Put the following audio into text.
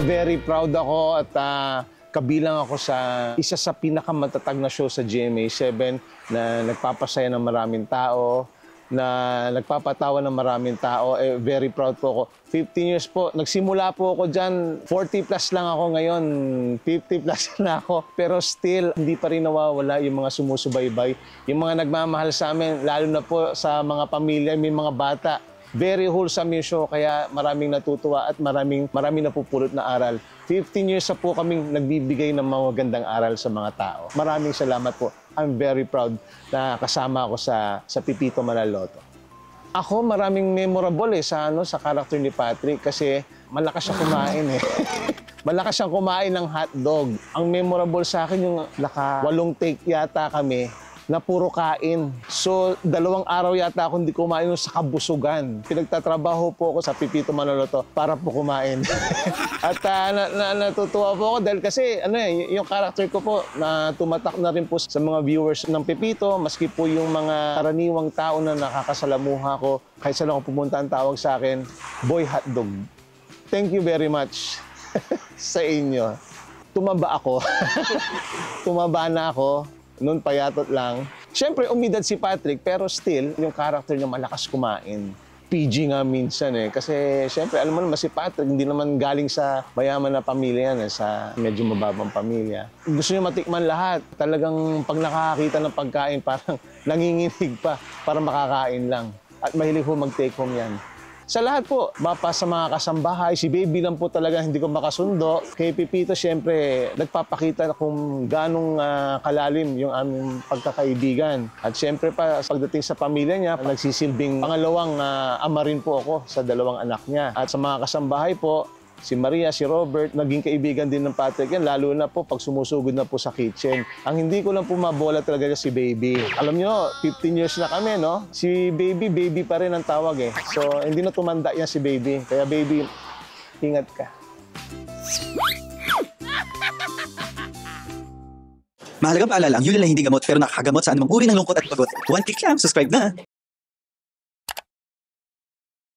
Very proud ako at kabilang ako sa isa sa pinakamatatag na show sa GMA7 na nagpapasaya ng maraming tao, na nagpapatawa ng maraming tao. Very proud po ako. 15 years po. Nagsimula po ako dyan. 40 plus lang ako ngayon. 50 plus na ako. Pero still, hindi pa rin nawawala yung mga sumusubaybay. Yung mga nagmamahal sa amin, lalo na po sa mga pamilya, may mga bata. Very wholesome yung show, kaya maraming natutuwa at maraming napupulot na aral. 15 years na po kaming nagbibigay ng mga gandang aral sa mga tao. Maraming salamat po. I'm very proud na kasama ako sa Pipito Manaloto. Ako maraming memorable sa character ni Patrick kasi malakas siya kumain Malakas siyang kumain ng hotdog. Ang memorable sa akin yung 8 take yata kami na puro kain. So, 2 araw yata ako hindi kumain sa kabusugan. Pinagtatrabaho po ako sa Pipito Manaloto para po kumain. At natutuwa po ako dahil kasi yung character ko po na tumatak na rin po sa mga viewers ng Pipito, maski po yung mga karaniwang tao na nakakasalamuha ko, kahit saan ako pumunta ang tawag sa akin, Boy Hotdog. Thank you very much sa inyo. Tumaba ako. Tumaba na ako. Noon payatot lang. Siyempre, umidad si Patrick, pero still, yung character niya malakas kumain. PG nga minsan Kasi, siyempre, alam mo naman si Patrick, hindi naman galing sa mayaman na pamilya yan, sa medyo mababang pamilya. Gusto niya matikman lahat. Talagang pag nakakakita ng pagkain, parang nanginginig pa para makakain lang. At mahilig po mag-take home yan. Sa lahat po, mapa sa mga kasambahay, si Baby lang po talaga hindi ko makasundo. Kay Pipito, siyempre, nagpapakita kung ganong kalalim yung aming pagkakaibigan. At siyempre pa, pagdating sa pamilya niya, nagsisilbing pangalawang ama rin po ako sa 2 anak niya. At sa mga kasambahay po, si Maria, si Robert, naging kaibigan din ng Patrick yan, lalo na po pag sumusugod na po sa kitchen. Ang hindi ko lang po mabola talaga si Baby. Alam nyo, 15 years na kami, no? Si Baby, Baby pa rin ang tawag So, hindi na tumanda yan si Baby. Kaya Baby, ingat ka. Mahalagang paalala, ang Yulin ay hindi gamot pero nakakagamot sa anumang uri ng lungkot at pagod. 1 click lang, subscribe na!